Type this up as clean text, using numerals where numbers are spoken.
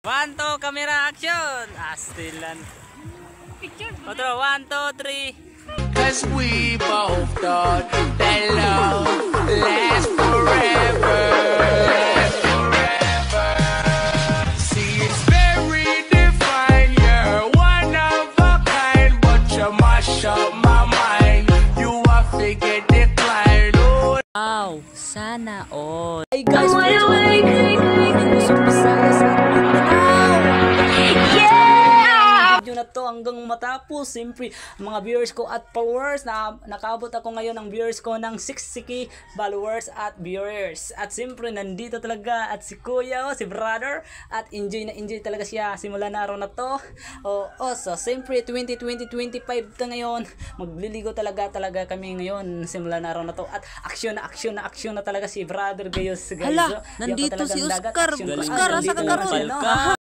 1, 2, camera action. Stilan. Picture. Otro, 1, 2, 3. Cause we both thought that love lasts forever. See, it's very divine, you're one of a kind, but you mash up my mind. You are figure decline. Oh. Wow, sana all. Hey guys, busog pa sana sa video na to hanggang matapos. Siyempre, mga viewers ko at followers, na nakaabot ako ngayon ng viewers ko ng 60k followers at viewers. At siyempre, nandito talaga at si kuya, si brother, at enjoy na enjoy talaga siya simula na araw na to. So siyempre 2025 ta ngayon, magliligo talaga kami ngayon simula na araw na to, at action na talaga si brother guys. Hala, nandito si Oscar. Oscar, asa ka karon?